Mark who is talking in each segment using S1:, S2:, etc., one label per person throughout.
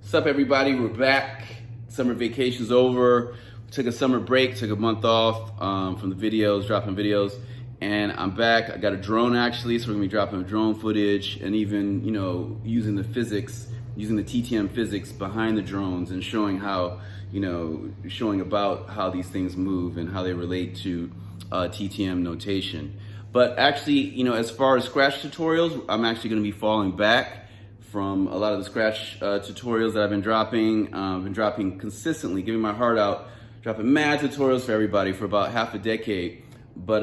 S1: What's up, everybody? We're back. Summer vacation's over. Took a summer break, took a month off from the videos, dropping videos, and I'm back. I got a drone actually, so we're gonna be dropping drone footage and even, using the physics, using the TTM physics behind the drones and showing how, showing about how these things move and how they relate to TTM notation. But actually, as far as Scratch tutorials, I'm actually gonna be falling back from a lot of the Scratch tutorials that I've been dropping. I've been dropping consistently, giving my heart out, dropping mad tutorials for everybody for about half a decade. But,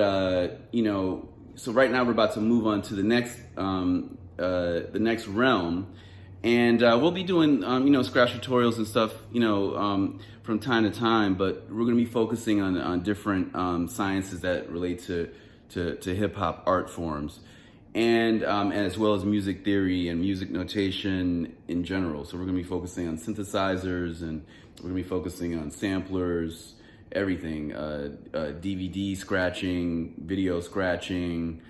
S1: so right now we're about to move on to the next realm. And we'll be doing, Scratch tutorials and stuff, from time to time, but we're gonna be focusing on different sciences that relate to hip hop art forms. And as well as music theory and music notation in general. So we're gonna be focusing on synthesizers, and we're gonna be focusing on samplers, everything, DVD scratching, video scratching,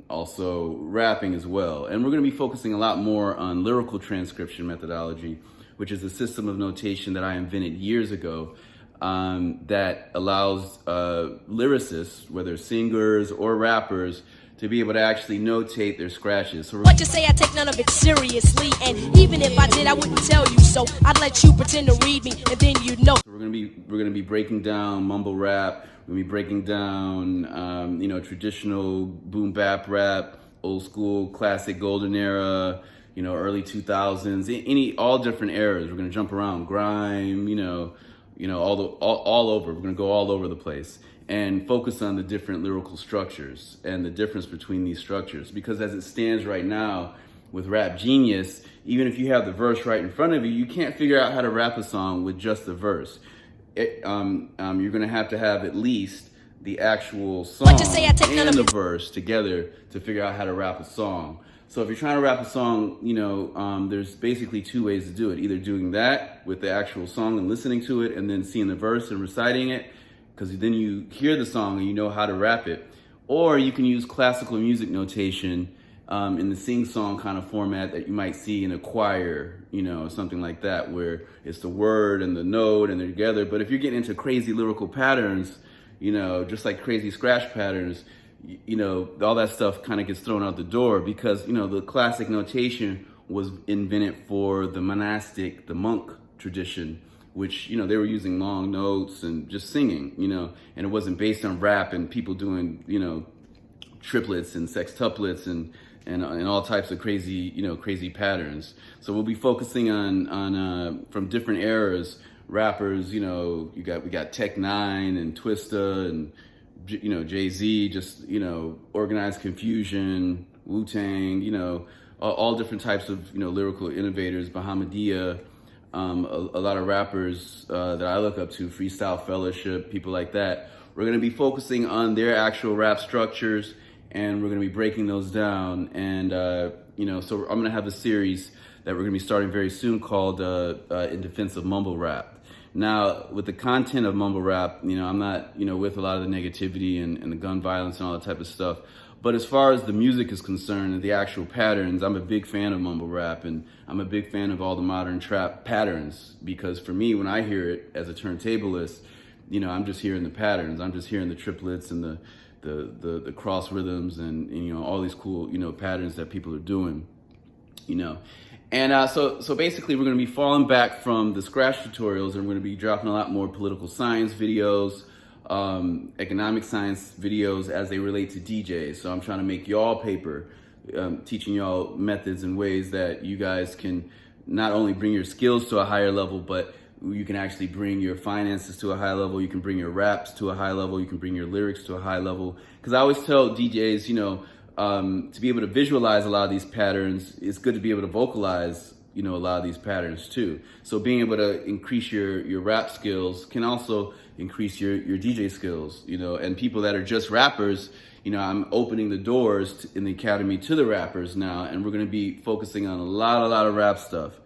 S1: also rapping as well. And we're gonna be focusing a lot more on lyrical transcription methodology, which is a system of notation that I invented years ago that allows lyricists, whether singers or rappers, to be able to actually notate their scratches. So
S2: what you say, I take none of it seriously, and even if I did, I wouldn't tell you so. I'd let you pretend to read me, and then you'd know.
S1: So we're gonna be breaking down mumble rap. We're gonna be breaking down traditional boom bap rap, old school, classic, golden era, early 2000s, all different eras. We're gonna jump around, grime, all over. We're gonna go all over the place and focus on the different lyrical structures and the difference between these structures. Because as it stands right now with Rap Genius, even if you have the verse right in front of you, you can't figure out how to rap a song with just the verse. You're gonna have to have at least the actual song and the verse together to figure out how to rap a song. So if you're trying to rap a song, there's basically two ways to do it. Either doing that with the actual song and listening to it and then seeing the verse and reciting it, because then you hear the song and you know how to rap it. Or you can use classical music notation in the sing-song kind of format that you might see in a choir, something like that, where it's the word and the note and they're together. But if you're getting into crazy lyrical patterns, just like crazy scratch patterns, all that stuff kind of gets thrown out the door, because, the classic notation was invented for the monastic, the monk tradition, which, they were using long notes and just singing, and it wasn't based on rap and people doing, triplets and sextuplets and all types of crazy, crazy patterns. So we'll be focusing on from different eras, rappers, we got Tech Nine and Twista and, Jay-Z, just, Organized Confusion, Wu-Tang, all different types of, lyrical innovators, Bahamadia, a lot of rappers that I look up to, Freestyle Fellowship, people like that. We're gonna be focusing on their actual rap structures, and we're gonna be breaking those down. And, so I'm gonna have a series that we're gonna be starting very soon called In Defense of Mumble Rap. Now, with the content of mumble rap, I'm not, with a lot of the negativity and the gun violence and all that type of stuff. But as far as the music is concerned and the actual patterns, I'm a big fan of mumble rap, and I'm a big fan of all the modern trap patterns, because for me, when I hear it as a turntablist, I'm just hearing the patterns. I'm just hearing the triplets and the cross rhythms and all these cool, patterns that people are doing, And so basically we're going to be falling back from the Scratch tutorials, and we're going to be dropping a lot more political science videos, economic science videos as they relate to DJs. So I'm trying to make y'all paper, teaching y'all methods and ways that you guys can not only bring your skills to a higher level, but you can actually bring your finances to a high level. You can bring your raps to a high level. You can bring your lyrics to a high level. Because I always tell DJs, to be able to visualize a lot of these patterns, it's good to be able to vocalize, a lot of these patterns too. So being able to increase your rap skills can also increase your DJ skills, and people that are just rappers, I'm opening the doors in the academy to the rappers now, and we're going to be focusing on a lot of rap stuff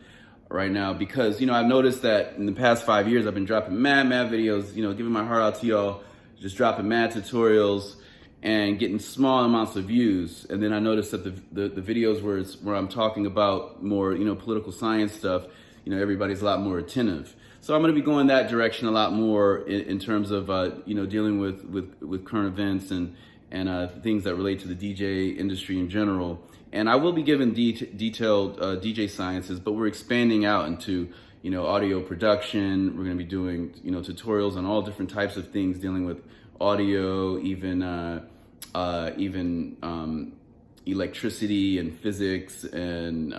S1: right now, because, I've noticed that in the past 5 years, I've been dropping mad videos, giving my heart out to y'all, just dropping mad tutorials, and getting small amounts of views. And then I noticed that the videos where I'm talking about more, political science stuff, everybody's a lot more attentive. So I'm going to be going that direction a lot more in terms of dealing with current events and things that relate to the DJ industry in general. And I will be giving detailed DJ sciences, but we're expanding out into audio production. We're going to be doing tutorials on all different types of things dealing with audio, even electricity and physics and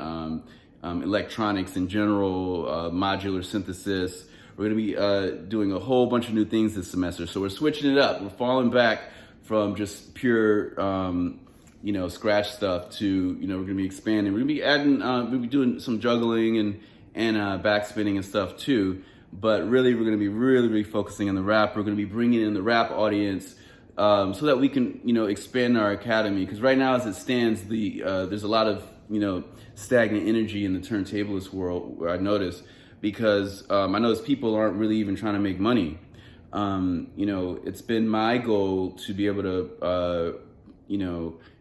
S1: electronics in general, modular synthesis. We're going to be doing a whole bunch of new things this semester. So we're switching it up. We're falling back from just pure, scratch stuff to, we're going to be expanding. We're going to be adding, we'll be doing some juggling and backspinning and stuff too. But really, we're going to be really focusing on the rap. We're going to be bringing in the rap audience so that we can, expand our academy. Because right now, as it stands, there's a lot of, stagnant energy in the turntablist world, where I notice, because I notice people aren't really even trying to make money. It's been my goal to be able to,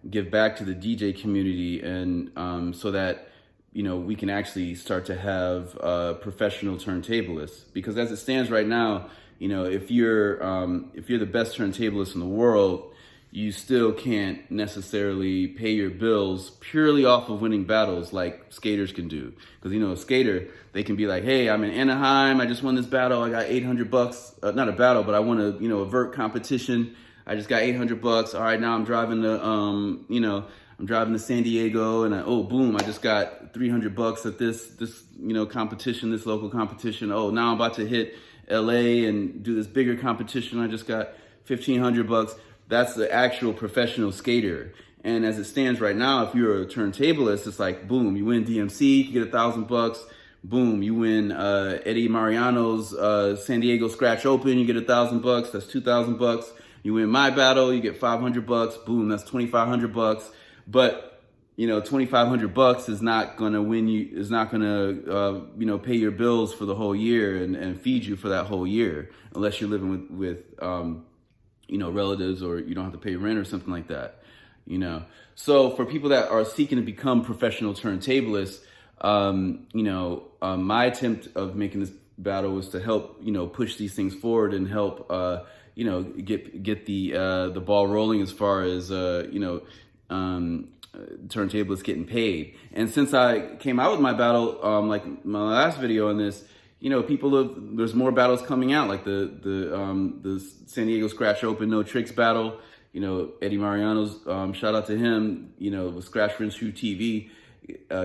S1: give back to the DJ community, and so that, we can actually start to have professional turntablists. Because as it stands right now, if you're the best turntablist in the world, you still can't necessarily pay your bills purely off of winning battles like skaters can do. Because, a skater, they can be like, hey, I'm in Anaheim, I just won this battle, I got $800, not a battle, but I won a vert competition, I just got $800, all right, now I'm driving to, I'm driving to San Diego, and boom, I just got $300 at this competition, this local competition. Oh, now I'm about to hit LA and do this bigger competition, I just got $1,500. That's the actual professional skater. And as it stands right now, if you're a turntablist, it's like, boom, you win DMC, you get $1,000. Boom, you win Eddie Mariano's San Diego Scratch Open, you get $1,000. That's $2,000. You win my battle, you get $500. Boom, that's $2,500. But $2,500 is not gonna win you. Is not gonna pay your bills for the whole year and feed you for that whole year, unless you're living with relatives, or you don't have to pay rent or something like that, So for people that are seeking to become professional turntablists, my attempt of making this battle was to help, push these things forward and help, get the ball rolling as far as, turntablists getting paid. And since I came out with my battle, like my last video on this, there's more battles coming out, like the San Diego Scratch Open No Tricks battle. Eddie Mariano's, shout out to him. With Scratch for Shoe TV,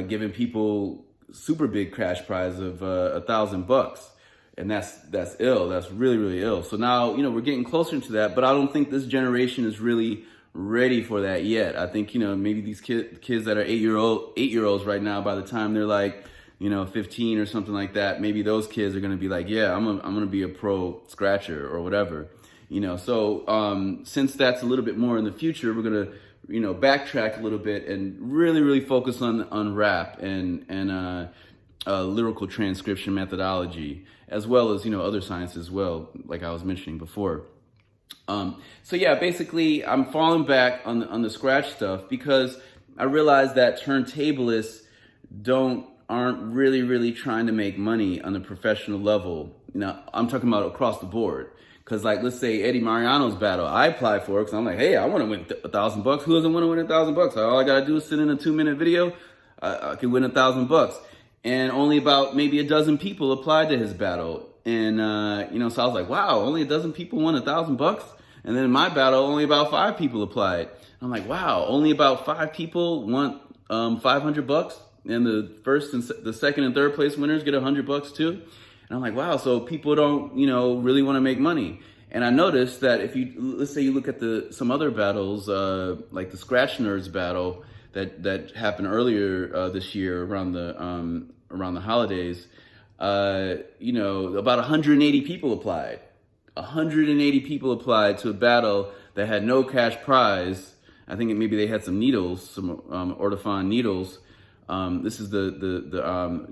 S1: giving people super big cash prize of $1,000, and that's ill. That's really ill. So now we're getting closer to that, but I don't think this generation is really ready for that yet. I think maybe these kids that are 8-year-olds right now, by the time they're like 15 or something like that, maybe those kids are going to be like, yeah, I'm going to be a pro scratcher or whatever, So since that's a little bit more in the future, we're going to, backtrack a little bit and really focus on rap and lyrical transcription methodology, as well as, other science as well, like I was mentioning before. So yeah, basically I'm falling back on the scratch stuff because I realized that turntablists aren't really trying to make money on a professional level. I'm talking about across the board. Cause like, let's say Eddie Mariano's battle, I applied for it because I'm like, hey, I want to win $1,000. Who doesn't want to win $1,000? All I gotta do is sit in a 2-minute video. I could win $1,000. And only about maybe a dozen people applied to his battle. And, so I was like, wow, only a dozen people won $1,000. And then in my battle, only about 5 people applied. I'm like, wow, only about 5 people want $500, and the first and the second and third place winners get $100 too. And I'm like, wow, so people don't, really want to make money. And I noticed that if let's say you look at some other battles, like the Scratch Nerds battle that happened earlier this year around the holidays, about 180 people applied. 180 people applied to a battle that had no cash prize. I think maybe they had some needles, some Ortofon needles. This is the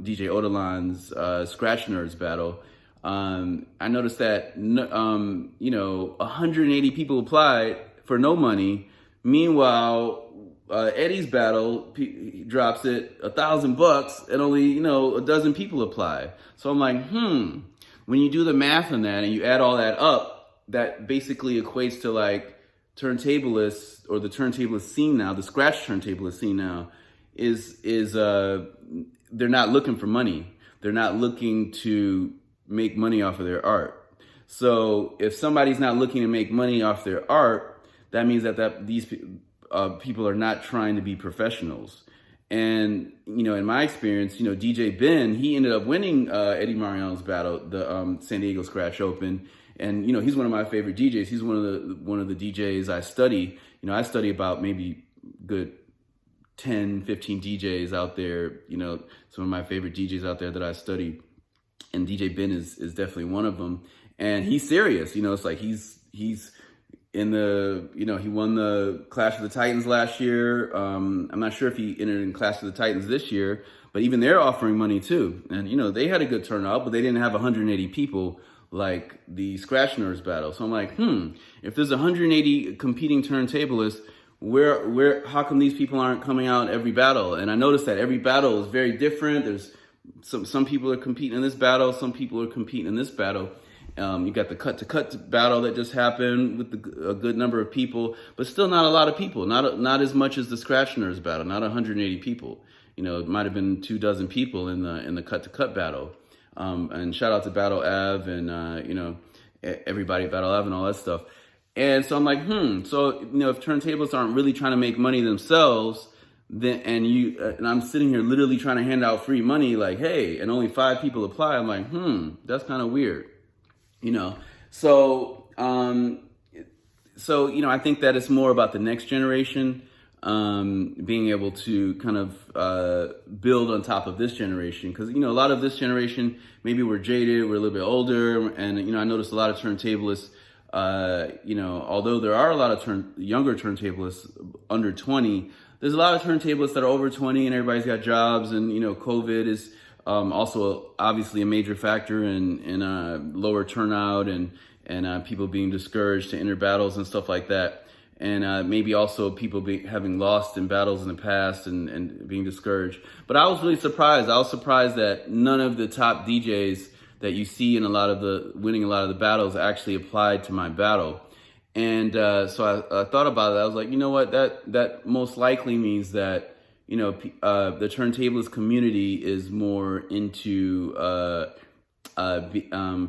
S1: DJ Odalan's Scratch Nerds battle. I noticed that 180 people applied for no money. Meanwhile, Eddie's battle, he drops it $1,000 and only, you know, a dozen people apply. So I'm like, when you do the math on that and you add all that up, that basically equates to like turntablists, or the turntablist scene now, the scratch turntablist scene now is they're not looking for money. They're not looking to make money off of their art. So if somebody's not looking to make money off their art, that means that these people are not trying to be professionals. And, you know, in my experience, you know, DJ Ben, he ended up winning Eddie Mariano's battle, the San Diego Scratch Open. And, you know, he's one of my favorite DJs. He's one of the DJs I study. You know, I study about maybe good 10, 15 DJs out there, you know, some of my favorite DJs out there that I study. And DJ Ben is definitely one of them. And he's serious, you know, it's like he's in the, you know, he won the Clash of the Titans last year. I'm not sure if he entered in Clash of the Titans this year, but even they're offering money too. And, you know, they had a good turnout, but they didn't have 180 people like the Scratch Nerds battle. So I'm like, if there's 180 competing turntablists, how come these people aren't coming out every battle? And I noticed that every battle is very different. There's some people are competing in this battle, some people are competing in this battle. You got the cut-to-cut battle that just happened with a good number of people, but still not a lot of people. Not as much as the Scratch Nerds battle. Not 180 people. You know, it might have been 24 people in the cut-to-cut battle. And shout out to Battle Av and you know, everybody at Battle Av and all that stuff. And so I'm like, so, you know, if turntablists aren't really trying to make money themselves, then and I'm sitting here literally trying to hand out free money, like, hey, and only 5 people apply. I'm like, that's kind of weird, you know. So you know, I think that it's more about the next generation being able to kind of build on top of this generation, because, you know, a lot of this generation, maybe we're jaded, we're a little bit older, and, you know, I noticed a lot of turntablists. You know, although there are a lot of younger turntablists under 20, there's a lot of turntablists that are over 20 and everybody's got jobs, and, you know, COVID is also obviously a major factor in lower turnout and people being discouraged to enter battles and stuff like that. And maybe also people having lost in battles in the past and being discouraged. But I was really surprised. I was surprised that none of the top DJs that you see in winning a lot of the battles actually applied to my battle. And so I thought about it. I was like, you know what, that most likely means that, you know, the turntablist community is more into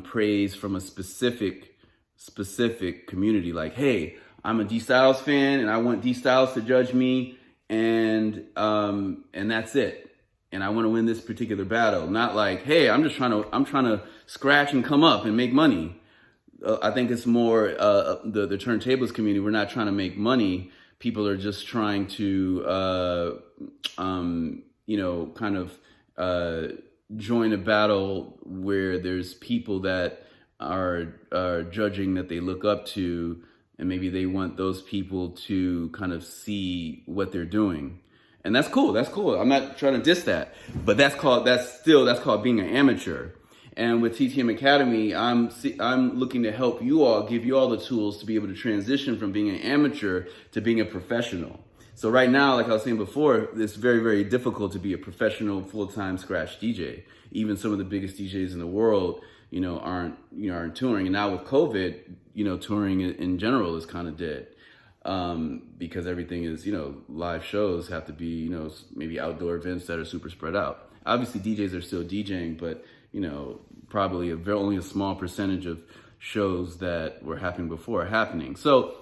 S1: praise from a specific community. Like, hey, I'm a D Styles fan and I want D Styles to judge me, and that's it. And I want to win this particular battle. Not like, hey, I'm trying to scratch and come up and make money. I think it's more the turntables community. We're not trying to make money. People are just trying to, you know, kind of join a battle where there's people that are judging that they look up to, and maybe they want those people to kind of see what they're doing. And that's cool. That's cool. I'm not trying to diss that, but that's called being an amateur. And with TTM Academy, I'm looking to help you all, give you all the tools to be able to transition from being an amateur to being a professional. So right now, like I was saying before, it's very, very difficult to be a professional full-time scratch DJ. Even some of the biggest DJs in the world, you know, aren't touring. And now with COVID, you know, touring in general is kind of dead. Because everything is, you know, live shows have to be, you know, maybe outdoor events that are super spread out. Obviously, DJs are still DJing, but, you know, probably only a small percentage of shows that were happening before are happening. So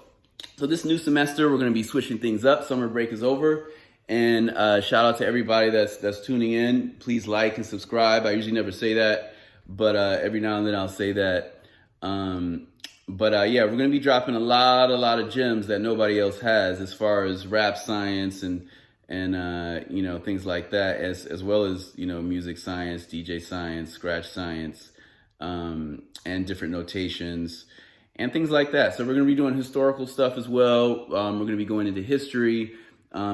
S1: this new semester, we're going to be switching things up. Summer break is over. And shout out to everybody that's tuning in. Please like and subscribe. I usually never say that, but every now and then I'll say that. Yeah, we're going to be dropping a lot of gems that nobody else has, as far as rap science and you know, things like that, as well as, you know, music science, DJ science, scratch science, and different notations and things like that. So we're going to be doing historical stuff as well. We're going to be going into history,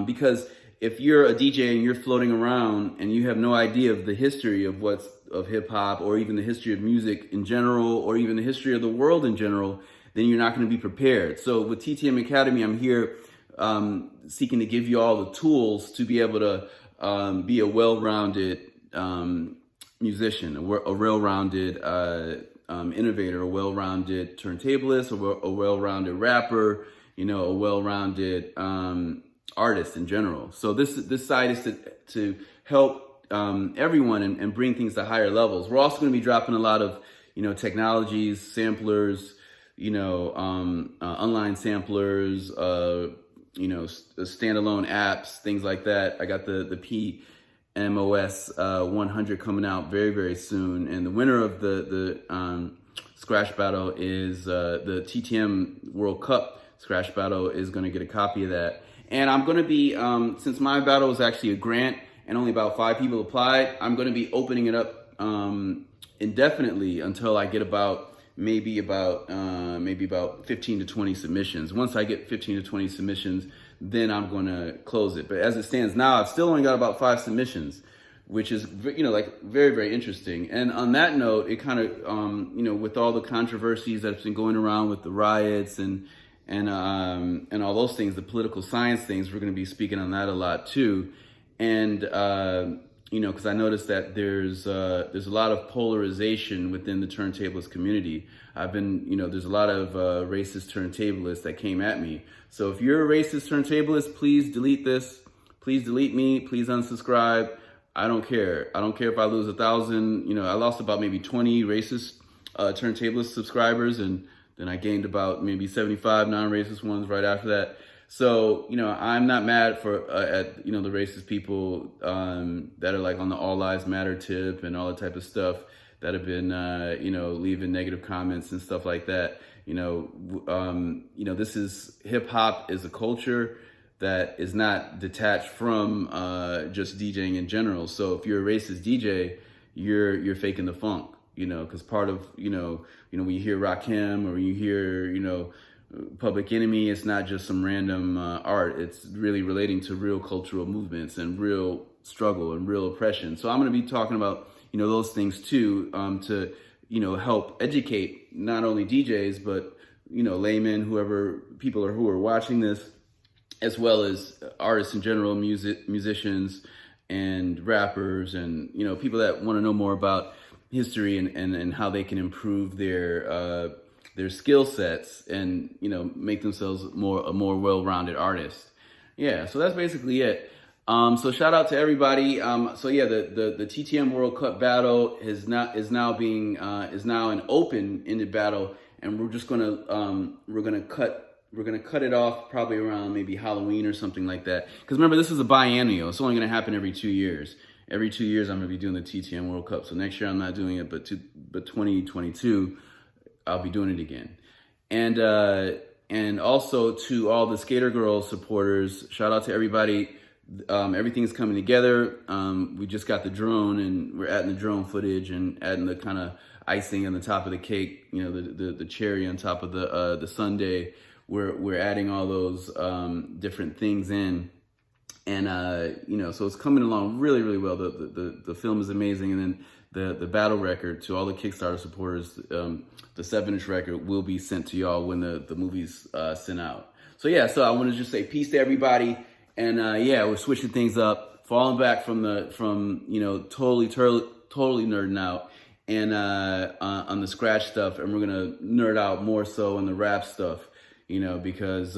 S1: because if you're a DJ and you're floating around and you have no idea of the history of hip hop, or even the history of music in general, or even the history of the world in general, then you're not going to be prepared. So with TTM Academy, I'm here seeking to give you all the tools to be able to be a well-rounded musician, a well-rounded innovator, a well-rounded turntablist, a well-rounded rapper, a well-rounded artist in general. So this site is to help everyone and bring things to higher levels. We're also going to be dropping a lot of technologies, samplers, online samplers, standalone apps, things like that. I got the PMOS 100 coming out very, very soon, and the winner of the Scratch Battle is the TTM World Cup Scratch Battle is going to get a copy of that. And I'm going to be, since my battle was actually a grant and only about 5 people applied, I'm going to be opening it up indefinitely until I get maybe about 15 to 20 submissions. Once I get 15 to 20 submissions, then I'm going to close it. But as it stands now, I've still only got about 5 submissions, which is, like very, very interesting. And on that note, it kind of, with all the controversies that's been going around with the riots and all those things, the political science things, we're going to be speaking on that a lot too. And, because I noticed that there's a lot of polarization within the turntablist community. There's a lot of racist turntablists that came at me. So if you're a racist turntablist, please delete this. Please delete me. Please unsubscribe. I don't care. I don't care if I lose 1,000. I lost about maybe 20 racist turntablist subscribers, and then I gained about maybe 75 non-racist ones right after that. So, I'm not mad at the racist people that are like on the All Lives Matter tip and all that type of stuff that have been, leaving negative comments and stuff like that. This is hip hop is a culture that is not detached from just DJing in general. So if you're a racist DJ, you're faking the funk, because part of, when you hear Rakim or you hear, Public Enemy, it's not just some random art. It's really relating to real cultural movements and real struggle and real oppression. So I'm going to be talking about, those things too, to, help educate not only DJs, but, laymen, people who are watching this, as well as artists in general, musicians and rappers and, people that want to know more about history and how they can improve their skill sets and, make themselves a more well-rounded artist. Yeah, so that's basically it. So shout out to everybody. The TTM World Cup battle is now an open-ended battle, and we're just gonna cut it off probably around maybe Halloween or something like that. Because remember, this is a biennial. It's only gonna happen every 2 years. Every 2 years, I'm gonna be doing the TTM World Cup. So next year I'm not doing it, but 2022. I'll be doing it again. And also to all the Skater Girl supporters, shout out to everybody. Everything's coming together. We just got the drone, and we're adding the drone footage and adding the kind of icing on the top of the cake, the cherry on top of the sundae. We're adding all those different things in. And so it's coming along really, really well. The film is amazing, and then the battle record to all the Kickstarter supporters, the 7-inch record will be sent to y'all when the movie's sent out. So I want to just say peace to everybody, and we're switching things up, falling back from totally nerding out, and on the scratch stuff, and we're gonna nerd out more so on the rap stuff, because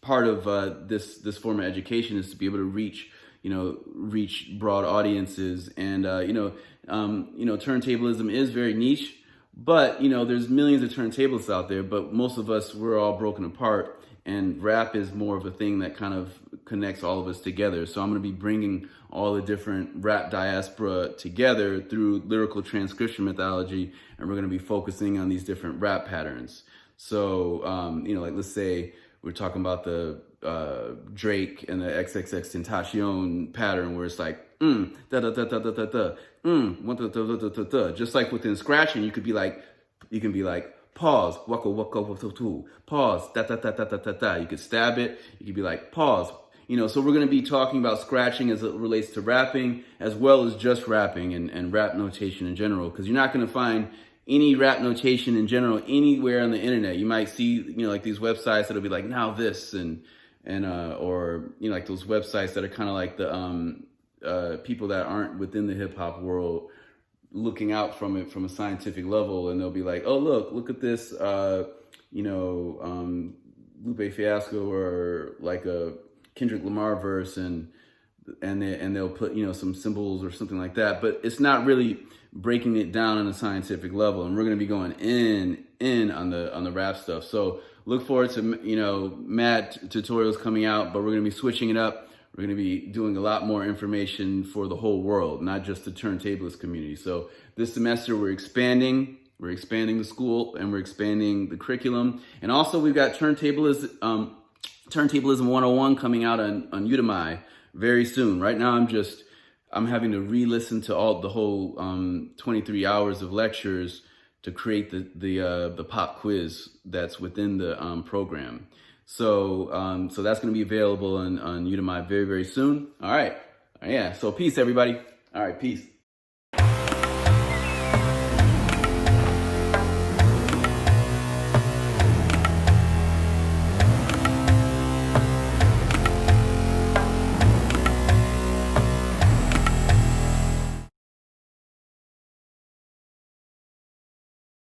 S1: part of this form of education is to be able to reach broad audiences, and turntablism is very niche, but there's millions of turntablists out there, but most of us, we're all broken apart, and rap is more of a thing that kind of connects all of us together. So I'm going to be bringing all the different rap diaspora together through lyrical transcription methodology, and we're going to be focusing on these different rap patterns. So let's say we're talking about the Drake and the XXXTentacion pattern, where it's like da da da da da da da da da da da da. Just like within scratching, you can be like pause, waka waka waka tu, pause, da da da da da da da. You could stab it. You could be like pause. So we're going to be talking about scratching as it relates to rapping, as well as just rapping and rap notation in general, because you're not going to find any rap notation in general anywhere on the internet. You might see, like these websites that'll be like now this and or like those websites that are kind of like the people that aren't within the hip hop world looking out from it from a scientific level, and they'll be like, oh look at this Lupe Fiasco or like a Kendrick Lamar verse, and they'll put some symbols or something like that, but it's not really breaking it down on a scientific level. And we're going to be going in on the rap stuff. So look forward to mad tutorials coming out, but we're going to be switching it up. We're going to be doing a lot more information for the whole world, not just the turntablist community. So this semester we're expanding. We're expanding the school and we're expanding the curriculum. And also we've got Turntablism 101 coming out on Udemy very soon. Right now I'm having to re-listen to the whole 23 hours of lectures to create the pop quiz that's within the program. So that's going to be available on Udemy very, very soon. All right. Yeah. So peace, everybody. All right. Peace.